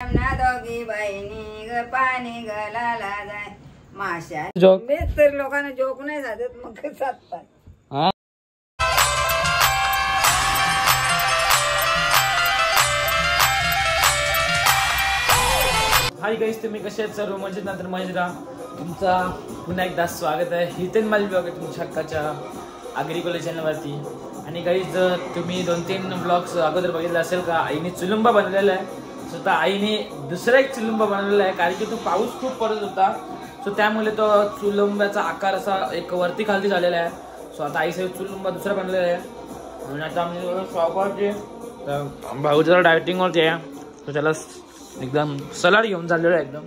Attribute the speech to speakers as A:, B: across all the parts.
A: दोघी बहिणी ग पाणी गलाला जाय माशा
B: जोक
A: तर लोकांना जोक नाही जात मग साधतात.
B: हाय गाईस, तुम्ही कसे आहेत? सर्व मजेत नंतर मजेत राहा. तुमचा पुन्हा एकदा स्वागत आहे हितेन मालवी वगैरे तुमच्या हक्काच्या आगरी कॉलेज चॅनलवरती. आणि गाईस, तुम्ही 2-3 ब्लॉग्स अगोदर बघितलं असेल का, आईने चुलुंबा बनवलेला आहे. स्वतः आईने दुसरा एक चुलुंबा बनवलेला आहे, कारण की तो पाऊस खूप पडत होता. सो त्यामुळे तो चुलुंब्याचा आकार असा एक वरती खालती झालेला आहे. सो आता आईसाठी चुलुंबा दुसरा बनलेला आहे. आणि आता आम्ही शॉपवरती भाऊ जरा डायटिंगवरती आहे, तर त्याला एकदम सलाड घेऊन चाललेलो आहे. एकदम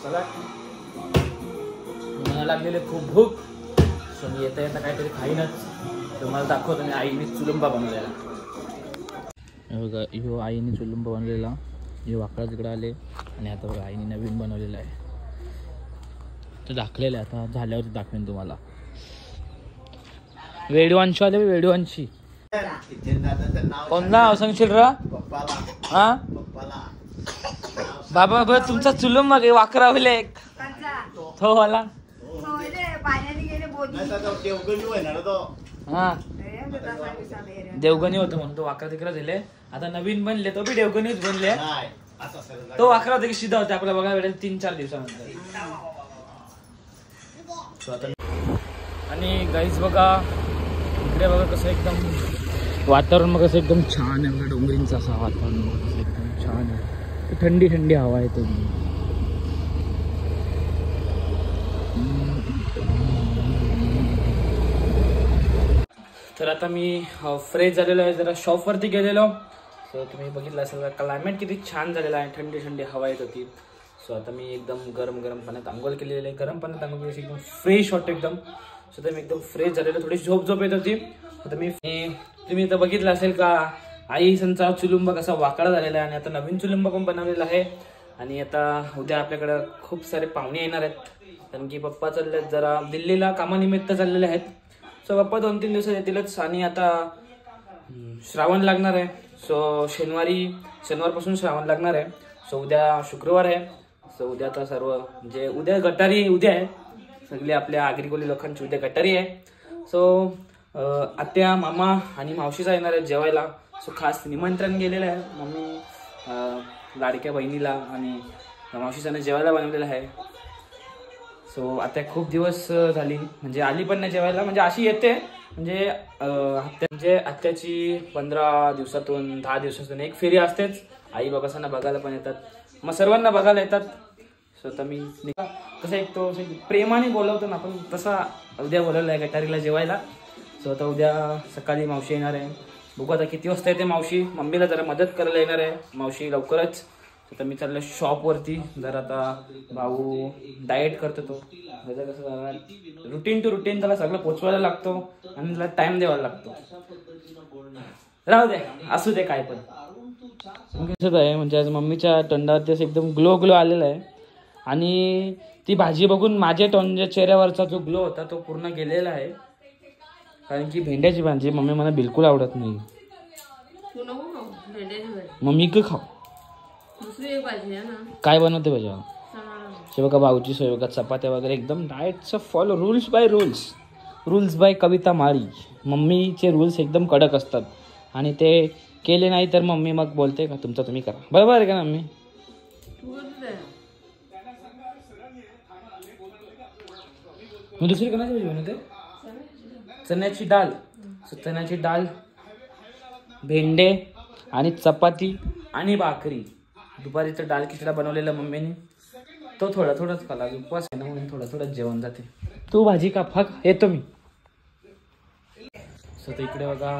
B: सलाड मला लागलेले खूप भूक. सो मी येता येता काहीतरी खाईनच. तुम्हाला दाखवतो मी आईने चुलुंबा बनवलेला. बघा, ह्यो आईने चुलुंबा बनवलेला. हे वाकडा तिकडे आले. आणि आता बघा आईने नवीन बनवलेला आहे, तो दाखलेला आहे. आता झाल्यावरती दाखवेन तुम्हाला. वेडवांशी आले, वेडवांशी कोण नाव सांगशील रा? हा बाबा बघ, तुमचा चुलुंबा गे वाकरा होले तो वाला. हा देवगणी होतो म्हणून तो वाकरा तिकडे दिले. आता नवीन बनले, तो बी देवगणीच बनले. तो वाकरा होता की सीधा होता, आपल्याला बघायला भेटेल 3-4 दिवसानंतर. आणि गाईज बघा इकडे बघा कसं एकदम वातावरण, बघा कसं एकदम छान आहे. बघा डोंगरींचं असं वातावरण कसं एकदम छान आहे. थंडी थंडी हवा आहे तो. तर आता मी फ्रेश झालेलो आहे, जरा शॉपवरती गेलेलो. सो तुम्ही बघितलं असेल क्लायमेट किती छान झालेला आहे, थंडी थंडी हवा येत होती. सो आता मी एकदम गरम गरम पाण्यात आंघोळ केलेली आहे. गरम पाण्यात आंघोळ केली एकदम फ्रेश वाटतं एकदम. सो तर मी एकदम फ्रेश झालेलो. थोडी झोप येत होती. आता तुम्ही तर बघितलं असेल का आई संचा चुलुंबा कसा वाकडा झालेला आहे. आणि आता नवीन चुलुंबा पण बनवलेला आहे. आणि आता उद्या आपल्याकडं खूप सारे पाहुणे येणार आहेत, कारण की पप्पा चालले आहेत जरा दिल्लीला कामानिमित्त चाललेले आहेत. सो पप्पा 2-3 दिवसात येतीलच. आणि आता श्रावण लागणार आहे. सो शनिवारपासून श्रावण लागणार आहे. सो उद्या शुक्रवार आहे. सो उद्या तर सर्व म्हणजे उद्या गटारी उद्या आहे. सगळे आपल्या आगरी कोळी लोकांची उद्या गटारी आहे. सो आत्या मामा आणि मावशीचा येणार आहे जेवायला. सो खास निमंत्रण गेलेलं आहे. मम्मी लाडक्या बहिणीला आणि मावशीचाने जेवायला बनवलेलं आहे. सो आता खूप दिवस झाली म्हणजे आली पण नाही जेवायला. म्हणजे अशी येते म्हणजे आत्याची 15 दिवसातून 10 दिवसातून एक फेरी असतेच. आई बाबांना बघायला पण येतात, मग सर्वांना बघायला येतात. सो आता मी कसं एक तो प्रेमाने बोलवतो ना आपण, तसा उद्या बोलवलं आहे गटारीला जेवायला. सो आता उद्या सकाळी मावशी येणार आहे. बघू आता किती वाजता येते मावशी. मम्मीला जरा मदत करायला येणार आहे मावशी लवकरच. आता मी चाललो शॉपवरती. जर आता भाऊ डाएट करतो, तो त्याचं कसं रुटीन टू रुटीन त्याला सगळं पोचवायला लागतो आणि त्याला टाइम द्यावा लागतो. राहू दे, असू दे काय पण. कसं आहे म्हणजे आज मम्मीच्या तोंडावरती असं एकदम ग्लो आलेला आहे. आणि ती भाजी बघून माझ्या चेहऱ्यावरचा जो ग्लो होता तो पूर्ण गेलेला आहे. कारण की भेंड्याची भाजी मम्मी मला बिलकुल आवडत नाही. मम्मी का खाऊ काय बनवते भाज्या? बघा भाऊची सोय बघा, चपात्या वगैरे एकदम डाएटचं फॉलो, रूल्स बाय कविता माळी. मम्मीचे रूल्स एकदम कडक असतात आणि ते केले नाही तर मम्मी मग बोलते का तुमचं तुम्ही करा. बरोबर आहे का मम्मी? मग दुसरी कोणाची भाजी बनवते? चण्याची डाळ. चण्याची डाळ, भेंडे आणि चपाती आणि भाकरी. दुपारीचं डाळ खिचडा बनवलेला मम्मीने, तो थोडाच खाला. उपवास आहे ना म्हणून थोडं जेवण जाते. तू भाजी का फक येतो मी. सो तर इकडे बघा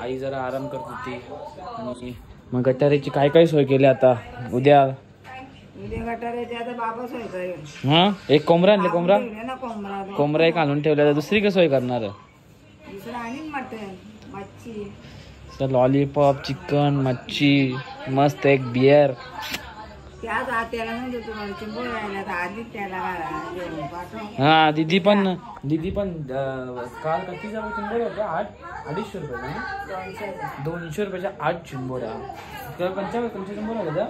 B: आई जरा आराम करत होती. आणि मग गटारीची काय सोय केली आता उद्या
A: गटाऱ्याची आता बाबा सोय करेल.
B: हा एक कोंबडा आणले. कोंबडा एक आणून ठेवलेला. दुसरी काय सोय करणार?
A: मटन, मच्छी,
B: लॉलीपॉप, चिकन, मच्छी, मस्त एक बियर.
A: त्याच आत्याला म्हणजे तुम्हाला चिंबोर राहिला तर आधीच त्याला जेवण पाठव.
B: हा दीदी पण काल किती जाऊ चिंबोऱ्या होत्या 250 रुपये 200 रुपयाच्या 8 चिंबोऱ्या. पंचावन्न चिंबोऱ्या होत्या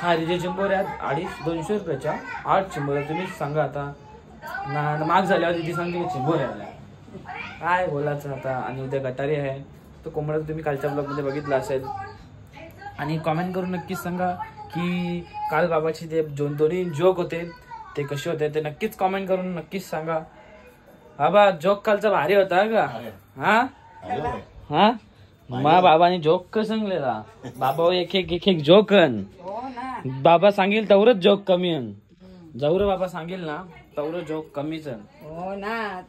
B: खारीच्या चिंबोऱ्या 250 रुपयाच्या 8 चिंबोऱ्या. तुम्ही सांगा आता माग झाल्यावर दीदी सांगते चिंबोऱ्या काय बोलायचं आता. आणि उद्या गटारी आहे तो कोंबडा तुम्ही कालच्या ब्लॉगमध्ये बघितला असेल. आणि कॉमेंट करून नक्कीच सांगा की काल बाबाचे ते दोन्ही जोक होते ते कसे होते ते नक्कीच कॉमेंट करून नक्कीच सांगा. बाबा जोक कालचा भारी होता का? हा हा मा बाबाने जोक का सांगलेला बाबा एक एक जोकन बाबा सांगेल तेवढंच जोक कमी जवळ बाबा सांगेल ना तेवढं जोक कमीच.
A: हो ना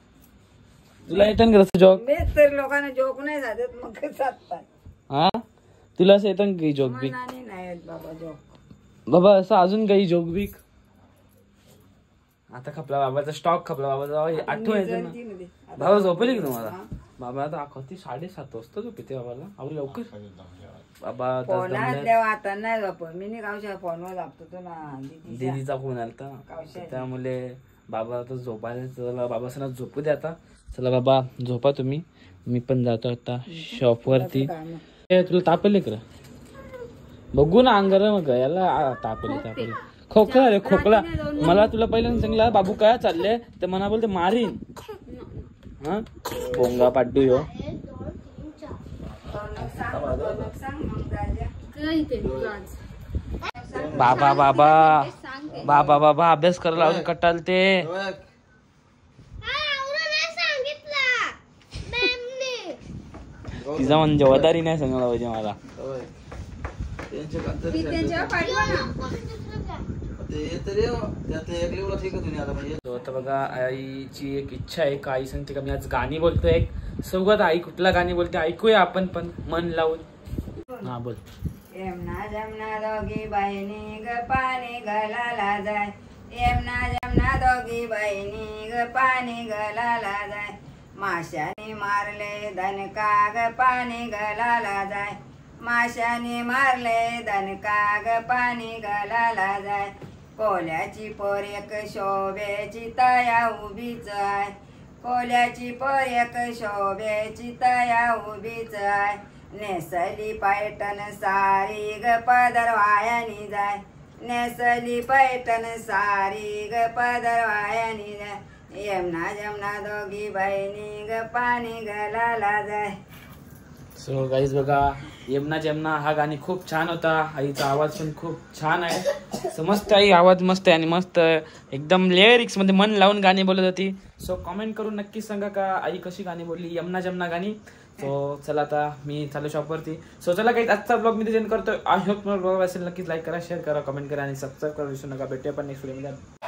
B: तुला येतं का तसं जोक?
A: तर लोकांना जोक नाही जातात मग जातात.
B: हा तुला असं येतं काही जोक बिक?
A: नाही बाबा जोक
B: बाबा असं अजून काही जोक बिक? आता खपला बाबाचा स्टॉक खपला बाबाचा आठवण येतं ना. बाबा झोपली की तुम्हाला? बाबा आता अखती 7:30 वाजता झोपते बाबाला आवडी लवकर. बाबा
A: आता नाही झोप मी नाही गावच्या फोनवर झोपतो तो ना
B: दीदीचा फोन आलता त्यामुळे बाबा आता झोपायला. चला बाबा सणा झोपू दे आता. चला बाबा झोपा तुम्ही मी पण जातो आता शॉप वरती. तुला तापेल का बघू ना अंगार मग याला तापेल खोकला रे खोकला. मला तुला पहिल्यांदा सांगितलं बाबू काय चालले तर मना बोलते मारीन. हा बोंगा पाड्डू यो बाबा बाबा बाबा बाबा अभ्यास करायला लावून कटाल ते. तिचा म्हणजे वदारी नाही सांगायला पाहिजे मला. आता बघा आईची एक इच्छा आहे का आई सांगते का मी आज गाणी बोलतोय एक सोबत. आई कुठला गाणी बोलते ऐकूया आपण पण मन लावून. हा बोल.
A: यमुना जमुना दोघी बहिणी ग पाणी घालायला जाय. यमुना जमुना दोघी बहिणी ग पाणी घालायला जाय. माशाने मारले धनका ग पाणी घालायला जाय. माशाने मारले धनका ग पाणी घालायला जाय. कोल्याची पोर एक शोभेची तया उभीच आहे. कोल्याची पोर एक शोभेची तया उभीच आहे. नेसली पैठण सारी ग पदर वायानी जाय. नेसली पैठण सारी ग पदर वायानी जाय. यमुना जमुना दोघी बहिणी ग पाणी घालायला जाय.
B: सो गाईज बघा यमुना जमुना हा गाणी खूप छान होता. आईचा आवाज पण खूप छान आहे. समजते आई आवाज मस्त आहे आणि मस्त एकदम लिरिक्स मध्ये मन लावून गाणी बोलत होती. सो कॉमेंट करून नक्की सांगा का आई कशी गाणी बोलली यमुना जमुना गाणी. सो चला आता मी चालू शॉपवरती. सो चला काही आजचा ब्लॉग मी सेंड करतोय. आय होप ब्लॉग असेल नक्कीच लाईक करा शेअर करा कमेंट करा आणि सबस्क्राईब करा विसरू नका. भेटूया पण नेक्स्ट व्हिडिओ मध्ये.